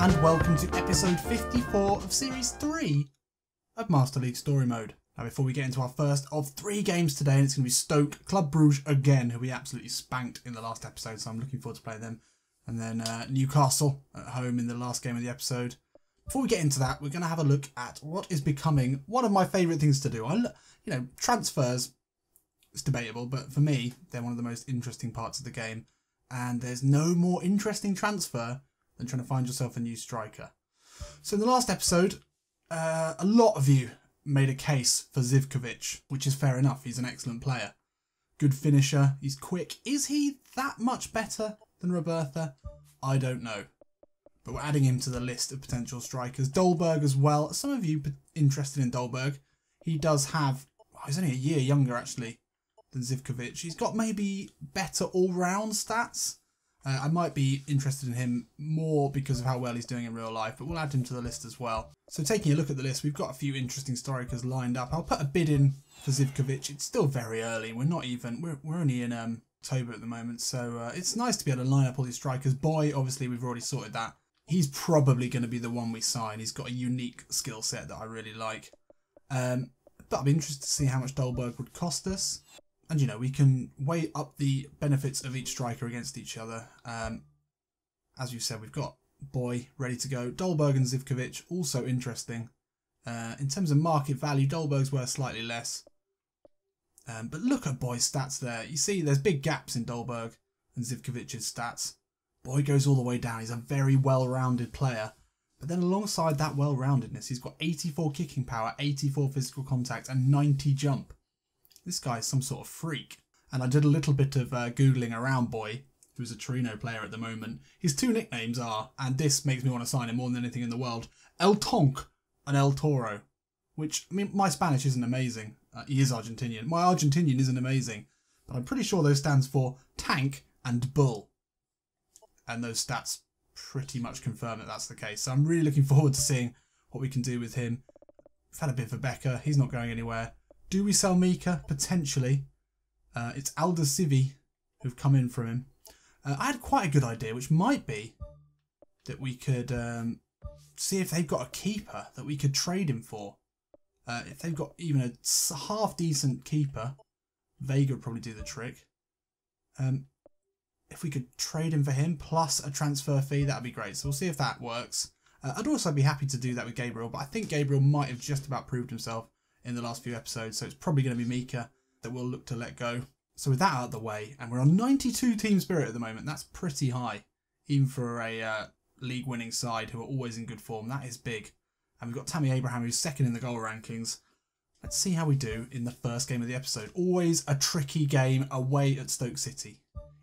and welcome to episode 54 of series 3 of Master League Story Mode. Now before we get into our first of 3 games today, and it's going to be Stoke, Club Bruges again, who we absolutely spanked in the last episode, so I'm looking forward to playing them. And then Newcastle at home in the last game of the episode. Before we get into that, we're going to have a look at what is becoming one of my favourite things to do. Transfers, it's debatable, but for me, they're one of the most interesting parts of the game. And there's no more interesting transfer than trying to find yourself a new striker. So in the last episode, a lot of you made a case for Zivkovic, which is fair enough. He's an excellent player. Good finisher. He's quick. Is he that much better than Roberta? I don't know. But we're adding him to the list of potential strikers. Dolberg as well. Some of you interested in Dolberg. He does have... he's only a year younger, actually, than Zivkovic. He's got maybe better all-round stats. I might be interested in him more because of how well he's doing in real life, but we'll add him to the list as well. So taking a look at the list, we've got a few interesting strikers lined up. I'll put a bid in for Zivkovic. It's still very early. We're not even... We're only in October at the moment, so it's nice to be able to line up all these strikers. Boy, obviously, we've already sorted that. He's probably going to be the one we sign. He's got a unique skill set that I really like. But I'd be interested to see how much Dolberg would cost us. And, you know, we can weigh up the benefits of each striker against each other. As you said, we've got Boy ready to go. Dolberg and Zivkovic, also interesting. In terms of market value, Dolberg's worth slightly less. But look at Boy's stats there. You see there's big gaps in Dolberg and Zivkovic's stats. Boy goes all the way down. He's a very well-rounded player. But then alongside that well-roundedness, he's got 84 kicking power, 84 physical contact and 90 jump. This guy is some sort of freak. And I did a little bit of Googling around Boy, who's a Torino player at the moment. His 2 nicknames are, and this makes me want to sign him more than anything in the world, El Tonk and El Toro. Which, I mean, my Spanish isn't amazing. He is Argentinian. My Argentinian isn't amazing. But I'm pretty sure those stands for Tank and Bull. And those stats pretty much confirm that that's the case. So I'm really looking forward to seeing what we can do with him. We've had a bit for Becker. He's not going anywhere. Do we sell Mika? Potentially. It's Alder Civi who've come in from him. I had quite a good idea, which might be that we could see if they've got a keeper that we could trade him for. If they've got even a half-decent keeper, Vega would probably do the trick. If we could trade him for him plus a transfer fee, that'd be great. So we'll see if that works. I'd also be happy to do that with Gabriel, but I think Gabriel might have just about proved himself in the last few episodes, so it's probably going to be Mika that we'll look to let go. So with that out of the way, and we're on 92 team spirit at the moment, that's pretty high, even for a league-winning side who are always in good form. That is big. And we've got Tammy Abraham, who's second in the goal rankings. Let's see how we do in the first game of the episode. Always a tricky game away at Stoke City.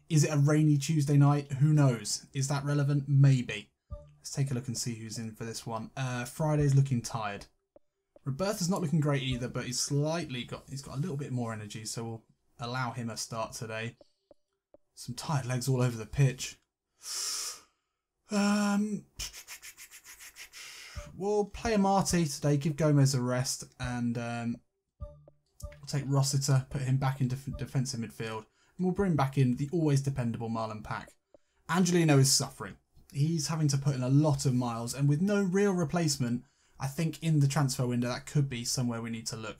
Is it a rainy Tuesday night? Who knows? Is that relevant? Maybe. Let's take a look and see who's in for this one. Friday's looking tired. Roberta's not looking great either, but he's got a little bit more energy, so we'll allow him a start today. Some tired legs all over the pitch. We'll play a Marty today, give Gomez a rest, and we'll take Rossiter, put him back in defensive midfield. And we'll bring back in the always dependable Marlon Pack. Angelino is suffering. He's having to put in a lot of miles, and with no real replacement, I think in the transfer window that could be somewhere we need to look.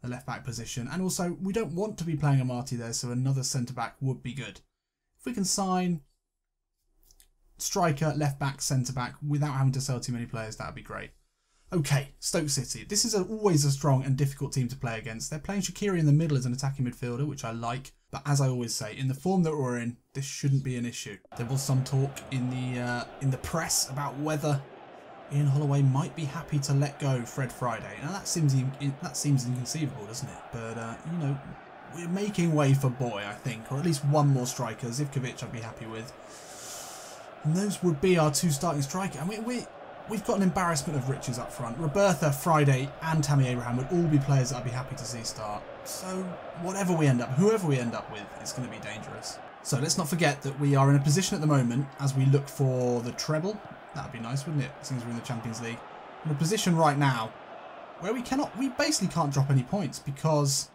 The left-back position. And also, we don't want to be playing a Marty there, so another centre-back would be good. If we can sign striker, left-back, centre-back without having to sell too many players, that would be great. Okay, Stoke City. This is always a strong and difficult team to play against. They're playing Shaqiri in the middle as an attacking midfielder, which I like. But as I always say, in the form that we're in, this shouldn't be an issue. There was some talk in the press about whether Ian Holloway might be happy to let go Fred Friday. Now that seems inconceivable, doesn't it? But you know, we're making way for Boy, I think, or at least one more striker. Zivkovic, I'd be happy with. And those would be our 2 starting strikers. And we've got an embarrassment of riches up front. Roberta, Friday, and Tammy Abraham would all be players that I'd be happy to see start. So whoever we end up with, it's going to be dangerous. So let's not forget that we are in a position at the moment as we look for the treble. That would be nice, wouldn't it? Since we're in the Champions League. In a position right now where we basically can't drop any points because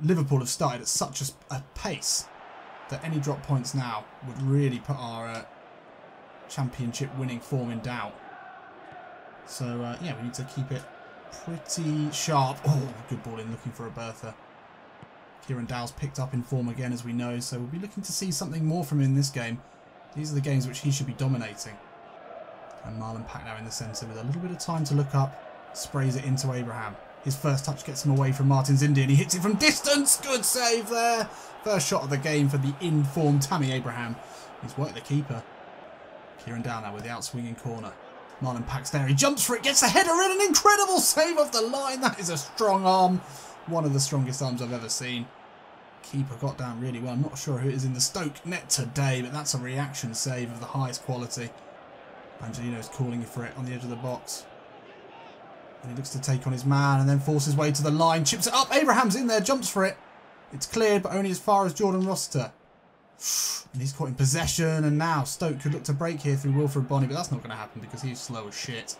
Liverpool have started at such a pace that any drop points now would really put our championship winning form in doubt. So, yeah, we need to keep it pretty sharp. Oh, good ball in, looking for a Bertha. Kieran Dowell's picked up in form again, as we know, so we'll be looking to see something more from him in this game. These are the games which he should be dominating. And Marlon Pack now in the centre with a little bit of time to look up. Sprays it into Abraham. His first touch gets him away from Martin's Indy and he hits it from distance. Good save there. First shot of the game for the in-form Tammy Abraham. He's worked the keeper. Kieran Dowell now with the outswinging corner. Marlon Pack's there. He jumps for it, gets the header in. An incredible save off the line. That is a strong arm. One of the strongest arms I've ever seen. Keeper got down really well. I'm not sure who it is in the Stoke net today, but that's a reaction save of the highest quality. Angelino's calling for it on the edge of the box. And he looks to take on his man and then forces his way to the line. Chips it up. Abraham's in there. Jumps for it. It's cleared, but only as far as Jordan Rossiter. And he's caught in possession. And now Stoke could look to break here through Wilfred Bonney, but that's not going to happen because he's slow as shit.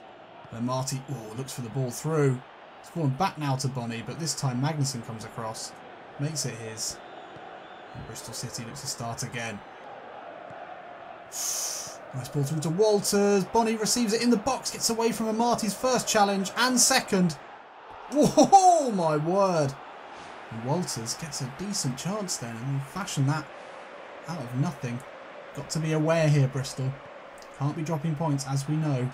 And Marty, looks for the ball through. It's fallen back now to Bonney, but this time Magnuson comes across. Makes it his. And Bristol City looks to start again. Nice ball through to Walters. Bonney receives it in the box. Gets away from Amati's first challenge and second. Whoa, my word. And Walters gets a decent chance then and he fashioned that out of nothing. Got to be aware here, Bristol. Can't be dropping points, as we know.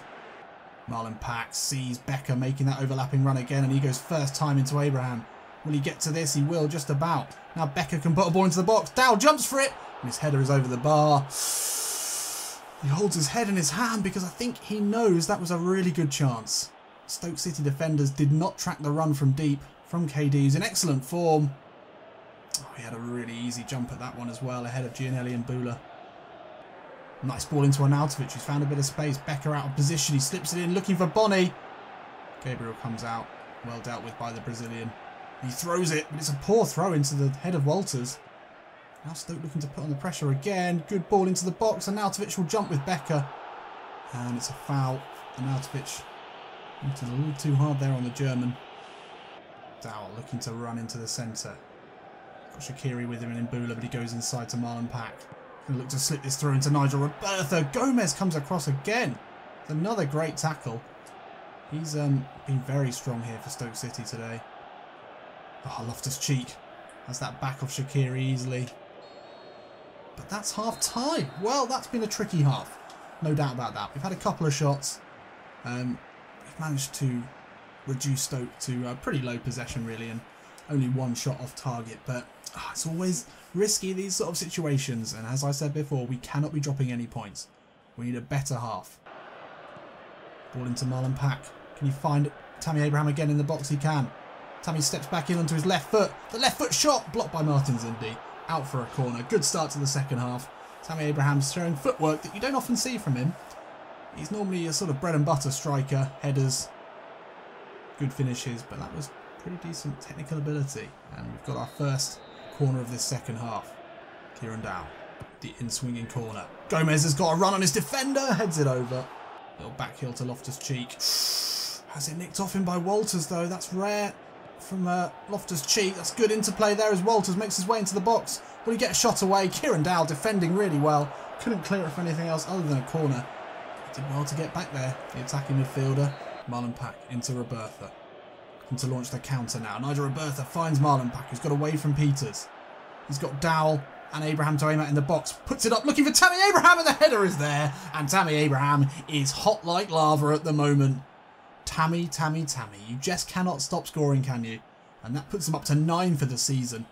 Marlon Pack sees Becker making that overlapping run again and he goes first time into Abraham. Will he get to this? He will, just about. Now Becker can put a ball into the box. Dowell jumps for it. And his header is over the bar. He holds his head in his hand because I think he knows that was a really good chance. Stoke City defenders did not track the run from deep from KD. He's in excellent form. Oh, he had a really easy jump at that one as well, ahead of Gianelli and Bula. Nice ball into Arnautovic, who's found a bit of space. Becker out of position. He slips it in, looking for Bonney. Gabriel comes out. Well dealt with by the Brazilian. He throws it, but it's a poor throw into the head of Walters. Now Stoke looking to put on the pressure again. Good ball into the box. Arnautovic will jump with Becker. And it's a foul. Arnautovic went a little too hard there on the German. Dowell looking to run into the centre. Got Shaqiri with him and Mbula, but he goes inside to Marlon Pack. Going to look to slip this through into Nigel Robertha. Gomez comes across again. It's another great tackle. He's been very strong here for Stoke City today. Oh, Loftus-Cheek has that back off Shaqiri easily. But that's half time. Well, that's been a tricky half. No doubt about that. We've had a couple of shots. We've managed to reduce Stoke to a pretty low possession, really, and only one shot off target. But it's always risky, these sort of situations. And as I said before, we cannot be dropping any points. We need a better half. Ball into Marlon Pack. Can you find Tammy Abraham again in the box? He can. Tammy steps back in onto his left foot. The left foot shot blocked by Martin's Indy. Out for a corner. Good start to the second half. Tammy Abraham's showing footwork that you don't often see from him. He's normally a sort of bread and butter striker. Headers. Good finishes. But that was pretty decent technical ability. And we've got our first corner of this second half. Kieran Dowell. The in-swinging corner. Gomez has got a run on his defender. Heads it over. Little back heel to Loftus-Cheek. Has it nicked off him by Walters though. That's rare. From Loftus-Cheek. That's good interplay there as Walters makes his way into the box. Will he get a shot away? Kieran Dowell defending really well. Couldn't clear it for anything else other than a corner. He did well to get back there. The attacking midfielder. Marlon Pack into Robertha. Looking to launch the counter now. Nigel Robertha finds Marlon Pack, who's got away from Peters. He's got Dowell and Abraham to aim at in the box. Puts it up looking for Tammy Abraham and the header is there. And Tammy Abraham is hot like lava at the moment. Tammy, you just cannot stop scoring, can you? And that puts him up to 9 for the season.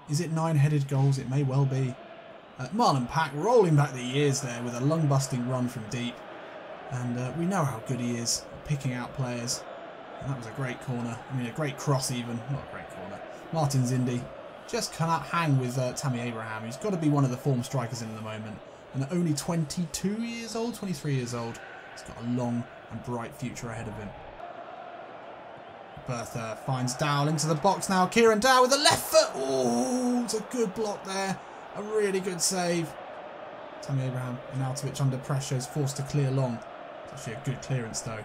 Is it 9 headed goals? It may well be. Marlon Pack rolling back the years there with a lung-busting run from deep. And we know how good he is at picking out players. And that was a great corner. I mean, a great cross even. Not a great corner. Martin's Indy just cannot hang with Tammy Abraham. He's got to be one of the form strikers in the moment. And at only 22 years old, 23 years old, he's got a long and bright future ahead of him. Bertha finds Dowell into the box now. Kieran Dowell with the left foot. Oh, it's a good block there. A really good save. Tammy Abraham and Arnautovic under pressure is forced to clear long. It's actually a good clearance though.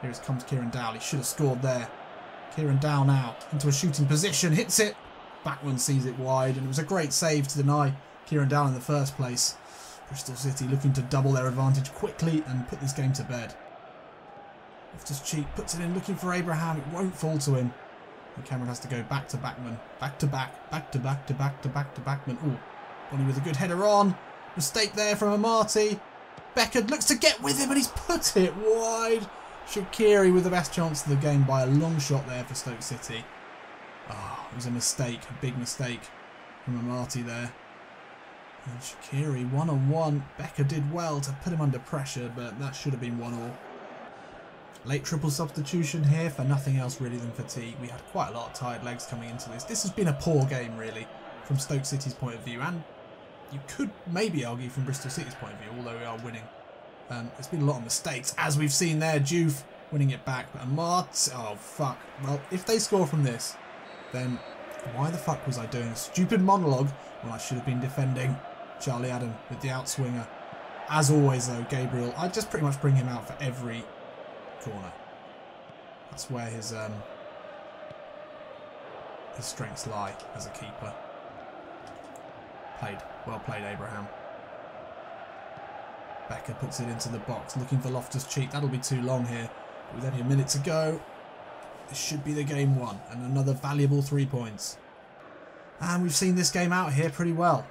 Here comes Kieran Dowell. He should have scored there. Kieran Dowell now into a shooting position. Hits it. Backman sees it wide and it was a great save to deny Kieran Dowell in the first place. Bristol City looking to double their advantage quickly and put this game to bed. Loftus-Cheek puts it in, looking for Abraham. It won't fall to him. And Cameron has to go back to Backman. Back to back. Back to back to back to back to Backman. Ooh. Bonnie with a good header on. Mistake there from Amati. Becker looks to get with him and he's put it wide. Shaqiri with the best chance of the game by a long shot there for Stoke City. Oh, it was a mistake. A big mistake from Amati there. And Shaqiri 1-on-1. Becker did well to put him under pressure, but that should have been 1-1. Late triple substitution here for nothing else really than fatigue. We had quite a lot of tired legs coming into this. This has been a poor game really from Stoke City's point of view, and you could maybe argue from Bristol City's point of view, although we are winning. There's been a lot of mistakes, as we've seen there. Juve winning it back, but Amat, oh fuck. Well, if they score from this, then why the fuck was I doing a stupid monologue when I should have been defending Charlie Adam with the outswinger? As always though, Gabriel, I just pretty much bring him out for every corner. That's where his strengths lie as a keeper. Well played, Abraham. Becker puts it into the box, looking for Loftus-Cheek. That'll be too long here. With only a minute to go, this should be the game won, and another valuable 3 points. And we've seen this game out here pretty well.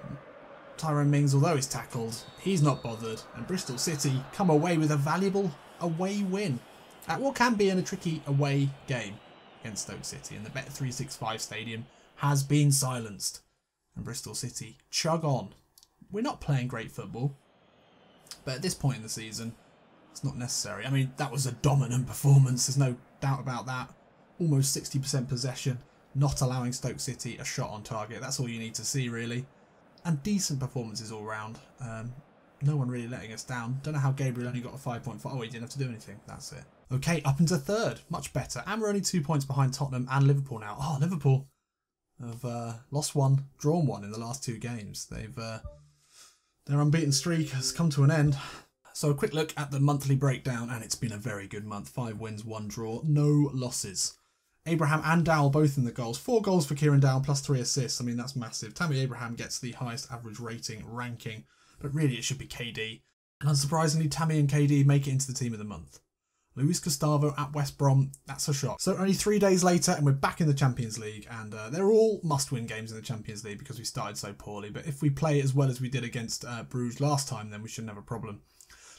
Tyrone Mings, although he's tackled, he's not bothered, and Bristol City come away with a valuable away win at what can be in a tricky away game against Stoke City, and the Bet365 stadium has been silenced. And Bristol City chug on. We're not playing great football, but at this point in the season, it's not necessary. I mean, that was a dominant performance, there's no doubt about that. Almost 60% possession, not allowing Stoke City a shot on target. That's all you need to see, really. And decent performances all round. No one really letting us down. Don't know how Gabriel only got a 5.5. Oh, he didn't have to do anything. That's it. Okay, up into third. Much better. And we're only 2 points behind Tottenham and Liverpool now. Oh, Liverpool have lost one, drawn one in the last 2 games. Their unbeaten streak has come to an end. So a quick look at the monthly breakdown, and it's been a very good month. 5 wins, 1 draw, no losses. Abraham and Dowell both in the goals. 4 goals for Kieran Dowell plus 3 assists. I mean, that's massive. Tammy Abraham gets the highest average rating ranking, but really it should be KD. And unsurprisingly, Tammy and KD make it into the team of the month. Luis Gustavo at West Brom, that's a shock. So only 3 days later and we're back in the Champions League, and they're all must-win games in the Champions League because we started so poorly. But if we play as well as we did against Bruges last time, then we shouldn't have a problem.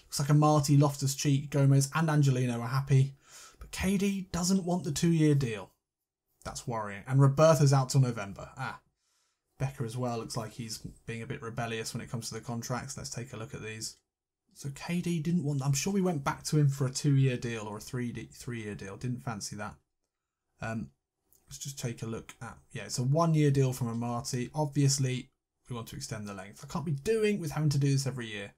Looks like Amati, Loftus-Cheek, Gomez and Angelino are happy. But KD doesn't want the 2-year deal. That's worrying. And Roberta's out till November. Becker as well looks like he's being a bit rebellious when it comes to the contracts. Let's take a look at these. So KD didn't want... I'm sure we went back to him for a 2-year deal or a 3-year deal. Didn't fancy that. Let's just take a look at... Yeah, it's a 1-year deal from Amati. Obviously, we want to extend the length. I can't be doing with having to do this every year.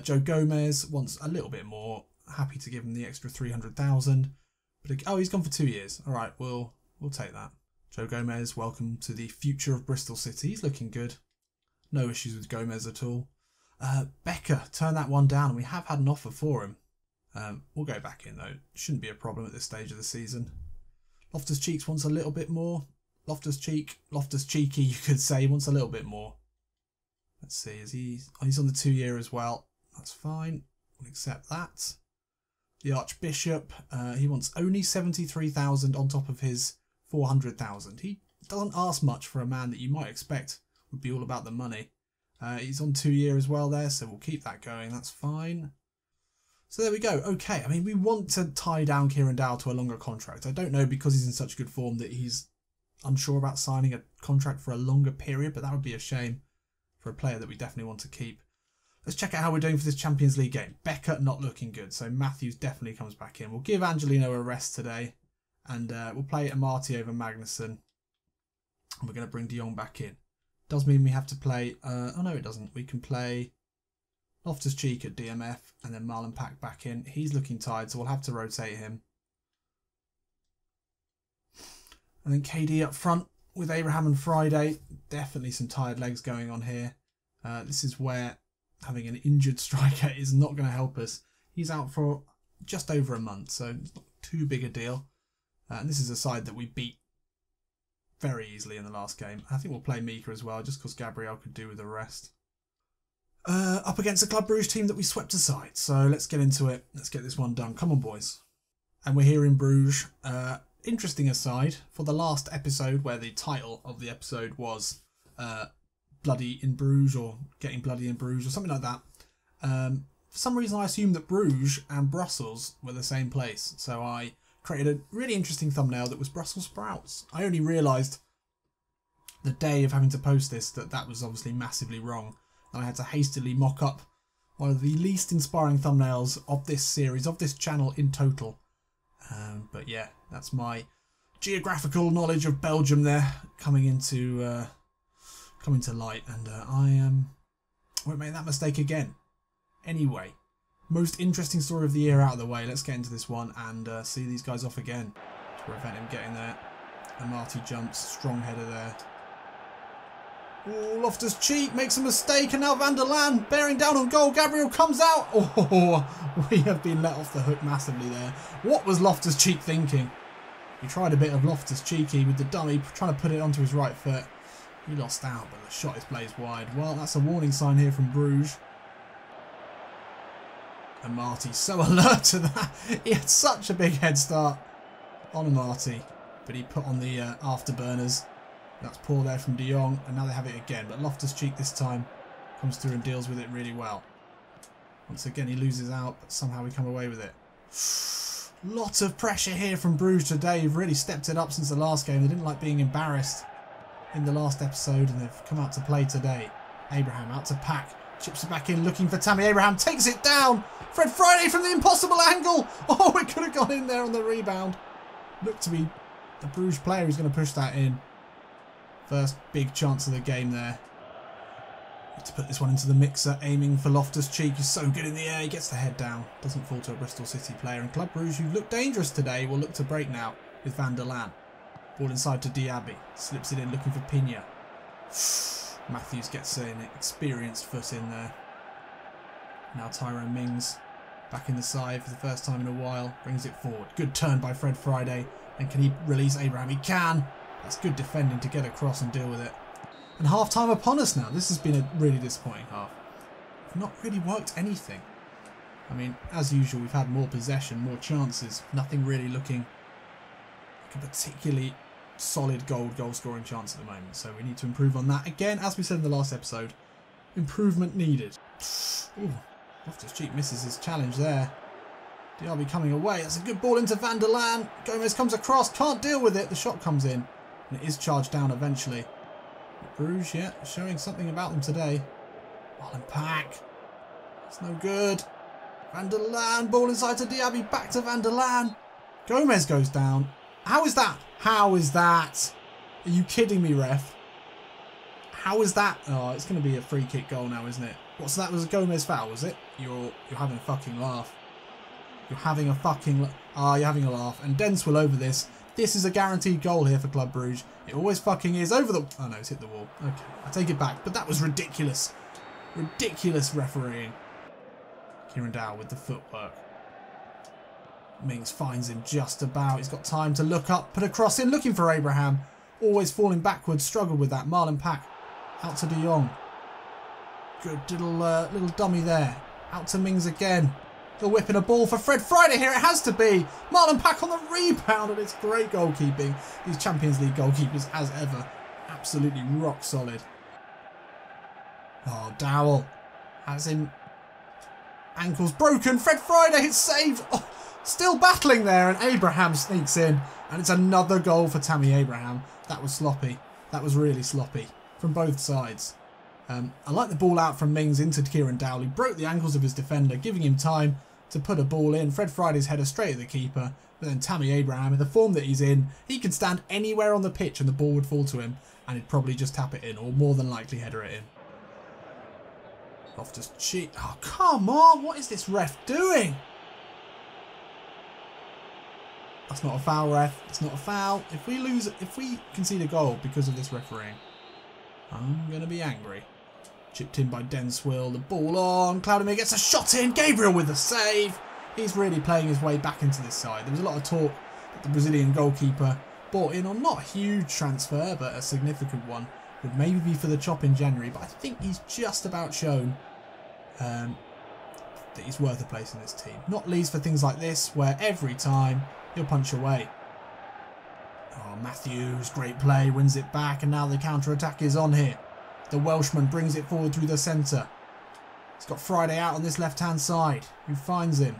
Joe Gomez wants a little bit more. Happy to give him the extra 300,000. But oh, he's gone for 2 years. All right, we'll take that. Joe Gomez, welcome to the future of Bristol City. He's looking good. No issues with Gomez at all. Becker, turn that one down. We have had an offer for him. We'll go back in though. Shouldn't be a problem at this stage of the season. Loftus-Cheek wants a little bit more. Loftus-Cheeky, you could say, wants a little bit more. Let's see, is he... Oh, he's on the 2-year as well. That's fine. We'll accept that. The Archbishop, he wants only 73,000 on top of his 400,000. He doesn't ask much for a man that you might expect would be all about the money. He's on 2-year as well there, so we'll keep that going. That's fine. So there we go. Okay, I mean, we want to tie down Kieran Dowell to a longer contract. I don't know, because he's in such good form, that he's unsure about signing a contract for a longer period, but that would be a shame for a player that we definitely want to keep. Let's check out how we're doing for this Champions League game. Becker not looking good, so Matthews definitely comes back in. We'll give Angelino a rest today, and we'll play Amati over Magnussen. And we're going to bring De Jong back in. Does mean we have to play... oh no, it doesn't. We can play Loftus-Cheek at DMF and then Marlon Pack back in. He's looking tired, so we'll have to rotate him. And then KD up front with Abraham and Friday. Definitely some tired legs going on here. This is where having an injured striker is not going to help us. He's out for just over a month, so it's not too big a deal. And this is a side that we beat very easily in the last game. I think we'll play Mika as well, just because Gabriel could do with the rest. up against a Club Brugge team that we swept aside. So let's get into it. Let's get this one done. Come on, boys. And we're here in Bruges. Interesting aside, for the last episode where the title of the episode was Bloody in Bruges or Getting Bloody in Bruges or something like that. For some reason I assumed that Bruges and Brussels were the same place. So I created a really interesting thumbnail that was Brussels sprouts. I only realised the day of having to post this that was obviously massively wrong. And I had to hastily mock up one of the least inspiring thumbnails of this series, of this channel in total. But yeah, that's my geographical knowledge of Belgium there coming into light, and I won't make that mistake again. Anyway, most interesting story of the year out of the way. Let's get into this one and see these guys off again to prevent him getting there. And Marty jumps, strong header there. Oh, Loftus-Cheek makes a mistake, and now Van der Laan bearing down on goal. Gabriel comes out. Oh, we have been let off the hook massively there. What was Loftus-Cheek thinking? He tried a bit of Loftus-Cheeky with the dummy, trying to put it onto his right foot. He lost out, but the shot is blazed wide. Well, that's a warning sign here from Bruges. And Marty's so alert to that. He had such a big head start on Marty, but he put on the afterburners. That's poor there from De Jong, and now they have it again. But Loftus-Cheek this time comes through and deals with it really well. Once again, he loses out, but somehow we come away with it. Lots of pressure here from Bruges today. They've really stepped it up since the last game. They didn't like being embarrassed in the last episode, and they've come out to play today. Abraham out to Pack. Chips it back in, looking for Tammy. Abraham takes it down. Fred Friday from the impossible angle. Oh, it could have gone in there on the rebound. Looked to be the Bruges player who's going to push that in. First big chance of the game there. To put this one into the mixer, aiming for Loftus-Cheek. He's so good in the air, he gets the head down. Doesn't fall to a Bristol City player. And Club Brugge, who look dangerous today, will look to break now with Van der Laan. Ball inside to Diaby. Slips it in, looking for Pina. Matthews gets an experienced foot in there. Now Tyrone Mings back in the side for the first time in a while. Brings it forward. Good turn by Fred Friday. And can he release Abraham? He can. That's good defending to get across and deal with it. And half-time upon us now. This has been a really disappointing half. We've not really worked anything. I mean, as usual, we've had more possession, more chances. Nothing really looking like a particularly solid goal-scoring chance at the moment. So we need to improve on that. Again, as we said in the last episode, improvement needed. Ooh, Loftus-Cheek misses his challenge there. Diaby coming away. That's a good ball into Van der Laan. Gomez comes across, can't deal with it. The shot comes in, and it is charged down eventually. Bruges, yeah, showing something about them today. Marlon Pack. It's no good. Van der Laan, ball inside to Diaby, back to Van der Laan. Gomez goes down. How is that? How is that? Are you kidding me, ref? How is that? Oh, it's going to be a free kick goal now, isn't it? What's that? Was a Gomez foul, was it? You're having a fucking laugh. You're having a fucking... you're having a laugh. And Dents will over this. This is a guaranteed goal here for Club Brugge. It always fucking is. Over the... Oh no, it's hit the wall. Okay, I take it back. But that was ridiculous. Ridiculous refereeing. Kieran Dow with the footwork. Mings finds him just about. He's got time to look up, put a cross in, looking for Abraham. Always falling backwards. Struggled with that. Marlon Pack out to De Jong. Good little dummy there. Out to Mings again. The whip in a ball for Fred Friday here. It has to be. Marlon Pack on the rebound, and it's great goalkeeping. These Champions League goalkeepers, as ever, absolutely rock solid. Oh, Dowell has him. Ankles broken. Fred Friday, it's saved. Oh, still battling there, and Abraham sneaks in, and it's another goal for Tammy Abraham. That was sloppy. That was really sloppy from both sides. I like the ball out from Mings into Kieran Dowell. He broke the ankles of his defender, giving him time to put a ball in. Fred Friday's header straight at the keeper. But then Tammy Abraham, in the form that he's in, he could stand anywhere on the pitch and the ball would fall to him, and he'd probably just tap it in, or more than likely header it in. Loftus-Cheek. Oh, come on. What is this ref doing? That's not a foul, ref. It's not a foul. If we concede a goal because of this refereeing, I'm going to be angry. Chipped in by Denswill. The ball on. Cloudemere gets a shot in. Gabriel with the save. He's really playing his way back into this side. There was a lot of talk that the Brazilian goalkeeper bought in on not a huge transfer, but a significant one. Would maybe be for the chop in January, but I think he's just about shown that he's worth a place in this team. Not least for things like this, where every time he'll punch away. Oh, Matthews, great play, wins it back, and now the counter-attack is on here. The Welshman brings it forward through the centre. He's got Friday out on this left-hand side. Who finds him?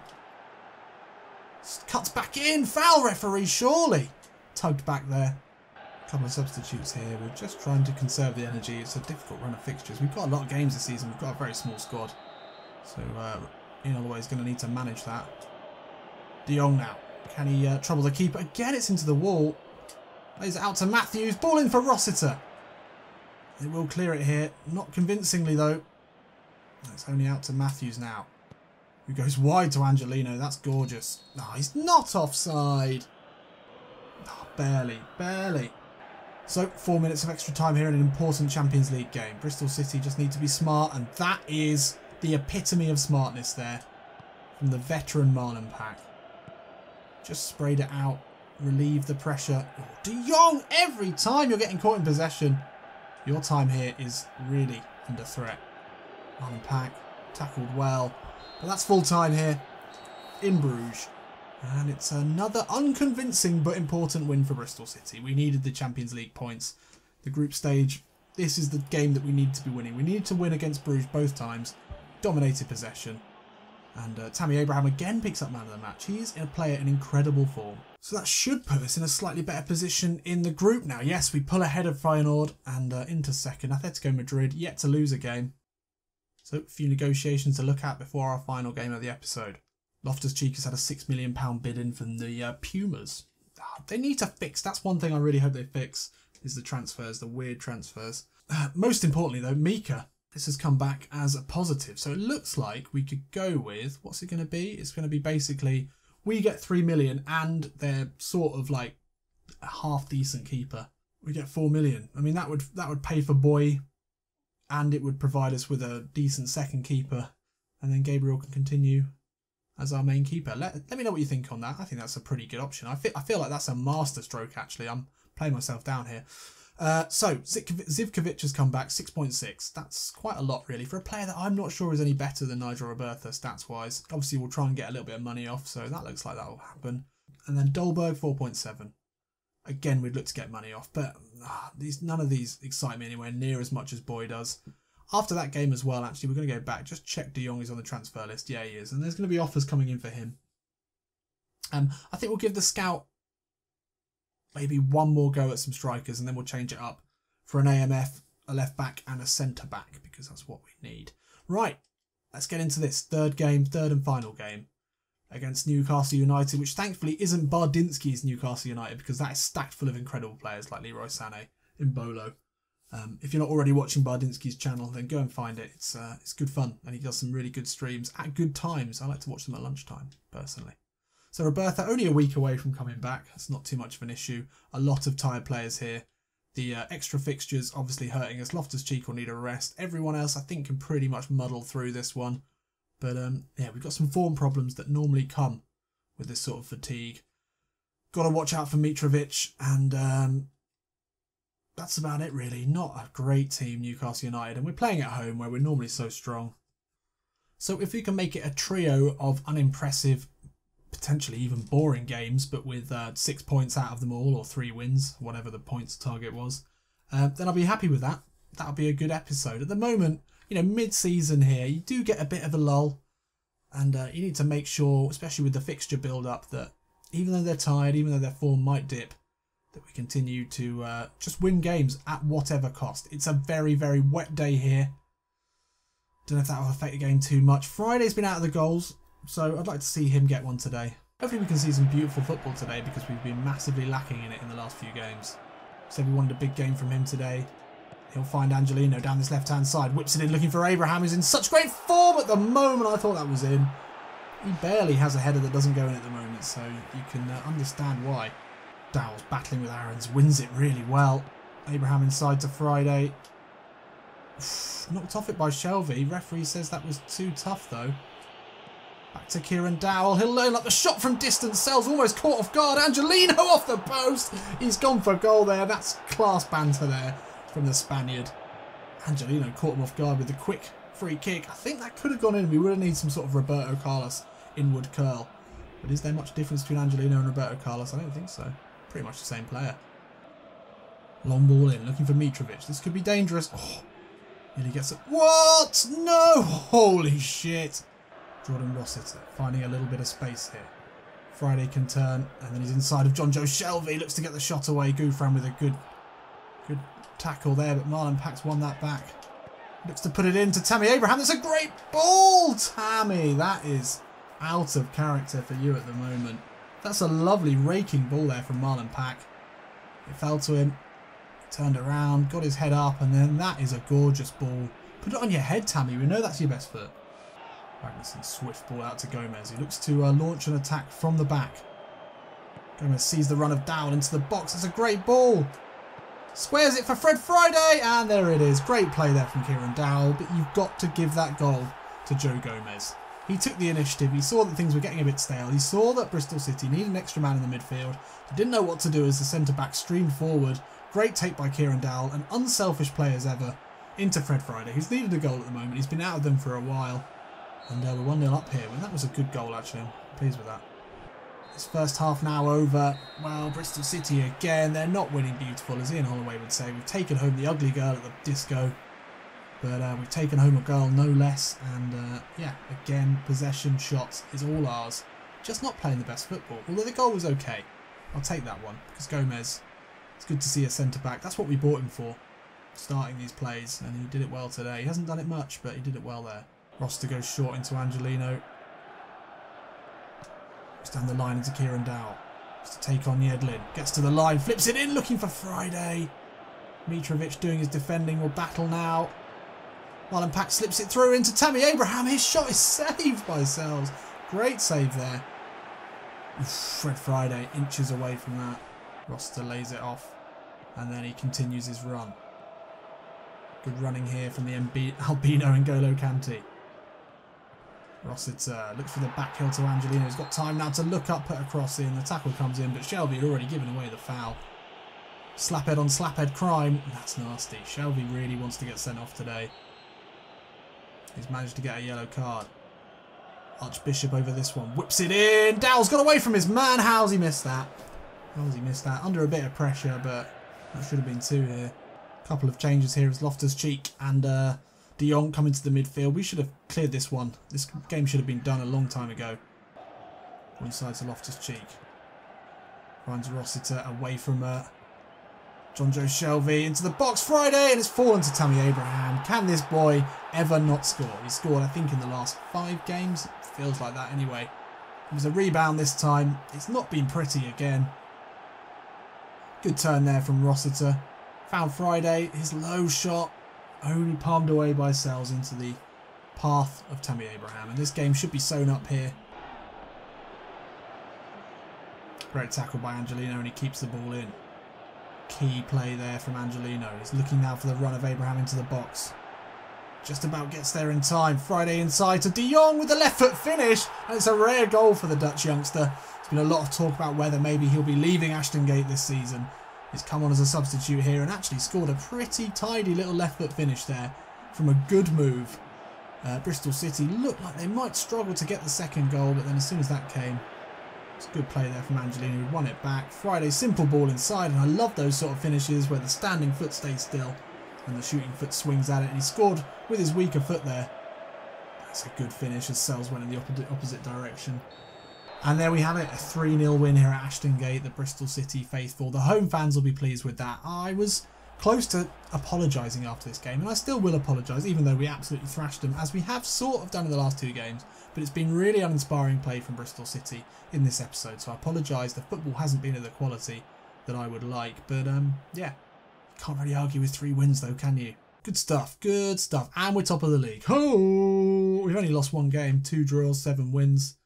Cuts back in. Foul, referee, surely. Tugged back there. A couple of substitutes here. We're just trying to conserve the energy. It's a difficult run of fixtures. We've got a lot of games this season. We've got a very small squad. So, Ian Holloway's going to need to manage that. De Jong now. Can he trouble the keeper? Again, it's into the wall. Plays it out to Matthews. Ball in for Rossiter. They will clear it here. Not convincingly, though. It's only out to Matthews now. Who goes wide to Angelino. That's gorgeous. No, he's not offside. Oh, barely, barely. So, 4 minutes of extra time here in an important Champions League game. Bristol City just need to be smart, and that is the epitome of smartness there from the veteran Marlon pack. Just sprayed it out. Relieve the pressure. Oh, De Jong, every time you're getting caught in possession, your time here is really under threat. Marlon pack tackled well. But that's full time here in Bruges. And it's another unconvincing but important win for Bristol City. We needed the Champions League points. The group stage, this is the game that we need to be winning. We needed to win against Bruges both times. Dominated possession. And Tammy Abraham again picks up man of the match. He's a player in incredible form. So that should put us in a slightly better position in the group now. Yes, we pull ahead of Feyenoord and into second. Atletico Madrid yet to lose a game. So a few negotiations to look at before our final game of the episode. Loftus-Cheek has had a £6 million bid in from the Pumas. They need to fix. That's one thing I really hope they fix, is the transfers, the weird transfers. Most importantly though, Mika. This has come back as a positive. So it looks like we could go with, what's it going to be? It's going to be basically, we get 3 million and they're sort of like a half decent keeper. We get 4 million. I mean, that would pay for Boy, and it would provide us with a decent second keeper. And then Gabriel can continue as our main keeper. Let me know what you think on that. I think that's a pretty good option. I feel like that's a master stroke, actually. I'm playing myself down here. So, Zivkovic has come back, 6.6. That's quite a lot, really, for a player that I'm not sure is any better than Nigel Roberta, stats-wise. Obviously, we'll try and get a little bit of money off, so that looks like that will happen. And then Dolberg, 4.7. Again, we'd look to get money off, but none of these excite me anywhere near as much as Boy does. After that game as well, actually, we're going to go back. Just check De Jong is on the transfer list. Yeah, he is. And there's going to be offers coming in for him. I think we'll give the scout maybe one more go at some strikers, and then we'll change it up for an AMF, a left back and a centre back, because that's what we need. Right, let's get into this third and final game against Newcastle United, which thankfully isn't Bardinsky's Newcastle United, because that is stacked full of incredible players like Leroy Sané, Mbolo. If you're not already watching Bardinsky's channel, then go and find it. It's good fun, and he does some really good streams at good times. I like to watch them at lunchtime, personally. So Roberta, only a week away from coming back. That's not too much of an issue. A lot of tired players here. The extra fixtures obviously hurting us. Loftus-Cheek will need a rest. Everyone else, I think, can pretty much muddle through this one. But yeah, we've got some form problems that normally come with this sort of fatigue. Got to watch out for Mitrovic, and that's about it, really. Not a great team, Newcastle United, and we're playing at home where we're normally so strong. So if we can make it a trio of unimpressive, potentially even boring games, but with 6 points out of them all, or 3 wins, whatever the points target was, then I'll be happy with that. That'll be a good episode. At the moment, you know, mid-season here, you do get a bit of a lull, and you need to make sure, especially with the fixture build-up, that even though they're tired, even though their form might dip, that we continue to just win games at whatever cost. It's a very, very wet day here. Don't know if that will affect the game too much. Friday's been out of the goals, so I'd like to see him get one today. Hopefully we can see some beautiful football today, because we've been massively lacking in it in the last few games. So we wanted a big game from him today. He'll find Angelino down this left-hand side. Whips it in looking for Abraham, who's in such great form at the moment. I thought that was in. He barely has a header that doesn't go in at the moment, so you can understand why. Dowell's battling with Aarons, wins it really well. Abraham inside to Friday. Knocked off it by Shelby. Referee says that was too tough though. Back to Kieran Dowell. He'll load up the shot from distance. Sells almost caught off guard. Angelino off the post. He's gone for goal there. That's class banter there from the Spaniard. Angelino caught him off guard with the quick Free kick. I think that could have gone in. We would have needed some sort of Roberto Carlos inward curl. But is there much difference between Angelino and Roberto Carlos? I don't think so. Pretty much the same player. Long ball in, looking for Mitrovic. This could be dangerous. Oh, nearly gets it. What? No! Holy shit. Jordan Rossiter finding a little bit of space here. Friday can turn, and then he's inside of John Joe Shelvey. Looks to get the shot away. Gouffran with a good tackle there, but Marlon Pack's won that back. Looks to put it into Tammy Abraham. That's a great ball, Tammy. That is out of character for you at the moment. That's a lovely raking ball there from Marlon Pack. It fell to him. Turned around, got his head up, and then that is a gorgeous ball. Put it on your head, Tammy. We know that's your best foot. Magnuson, swift ball out to Gomez. He looks to launch an attack from the back. Gomez sees the run of Dowell into the box. That's a great ball. Squares it for Fred Friday, and there it is. Great play there from Kieran Dowell, but you've got to give that goal to Joe Gomez. He took the initiative. He saw that things were getting a bit stale. He saw that Bristol City needed an extra man in the midfield. He didn't know what to do as the centre-back streamed forward. Great take by Kieran Dowell, an unselfish play as ever, into Fred Friday, who's needed a goal at the moment. He's been out of them for a while. And we're 1-0 up here. Well, that was a good goal, actually. I'm pleased with that. This first half now over. Well, Bristol City again. They're not winning beautiful, as Ian Holloway would say. We've taken home the ugly girl at the disco. But we've taken home a goal, no less. And, yeah, again, possession, shots is all ours. Just not playing the best football. Although the goal was okay. I'll take that one. Because Gomez, it's good to see a centre-back. That's what we bought him for. Starting these plays. And he did it well today. He hasn't done it much, but he did it well there. Roster goes short into Angelino. Goes down the line into Kieran Dowell. Just to take on Yedlin. Gets to the line, flips it in, looking for Friday. Mitrovic doing his defending, will battle now. Marlon Pack slips it through into Tammy Abraham. His shot is saved by Sells. Great save there. Oof, Fred Friday inches away from that. Roster lays it off. And then he continues his run. Good running here from the Albino and N'Golo Kante. Rossiter looks for the back heel to Angelino. He's got time now to look up, put a cross in. The tackle comes in, but Shelvey had already given away the foul. Slaphead on slaphead crime. That's nasty. Shelvey really wants to get sent off today. He's managed to get a yellow card. Archbishop over this one. Whips it in. Dowell's got away from his man. How's he missed that? How's he missed that? Under a bit of pressure, but that should have been two here. Couple of changes here as Loftus-Cheek and De Jong come into the midfield. We should have cleared this one. This game should have been done a long time ago. One side to Loftus-Cheek. Finds Rossiter away from John Joe Shelvey into the box. Friday, and it's fallen to Tammy Abraham. Can this boy ever not score? He scored, I think, in the last 5 games. It feels like that anyway. It was a rebound this time. It's not been pretty again. Good turn there from Rossiter. Found Friday, his low shot only palmed away by Sells into the path of Tammy Abraham. And this game should be sewn up here. Great tackle by Angelino, and he keeps the ball in. Key play there from Angelino. He's looking now for the run of Abraham into the box. Just about gets there in time. Friday inside to De Jong with the left foot finish. And it's a rare goal for the Dutch youngster. There's been a lot of talk about whether maybe he'll be leaving Ashton Gate this season. He's come on as a substitute here and actually scored a pretty tidy little left foot finish there from a good move. Bristol City looked like they might struggle to get the second goal, but then as soon as that came, it's a good play there from Angelino, who won it back. Friday, simple ball inside, and I love those sort of finishes where the standing foot stays still and the shooting foot swings at it, and he scored with his weaker foot there. That's a good finish as Sells went in the opposite direction. And there we have it, a 3-0 win here at Ashton Gate, the Bristol City faithful. The home fans will be pleased with that. I was close to apologising after this game, and I still will apologise, even though we absolutely thrashed them, as we have sort of done in the last 2 games. But it's been really uninspiring play from Bristol City in this episode, so I apologise. The football hasn't been at the quality that I would like, but yeah, can't really argue with 3 wins though, can you? Good stuff, good stuff. And we're top of the league. Oh, we've only lost 1 game, 2 draws, 7 wins.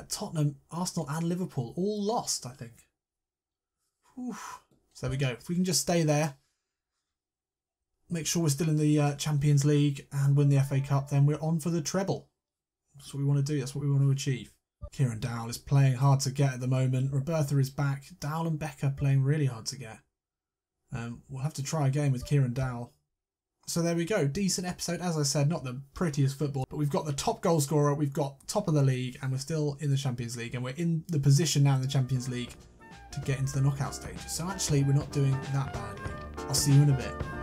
Tottenham, Arsenal and Liverpool all lost, I think. Whew. So there we go. If we can just stay there, make sure we're still in the Champions League and win the FA Cup, then we're on for the treble. That's what we want to do. That's what we want to achieve. Kieran Dowell is playing hard to get at the moment. Roberta is back. Dowell and Becker playing really hard to get. We'll have to try again with Kieran Dowell. So there we go, decent episode. As I said, not the prettiest football, but we've got the top goal scorer, we've got top of the league, and we're still in the Champions League, and we're in the position now in the Champions League to get into the knockout stages. So actually, we're not doing that badly. I'll see you in a bit.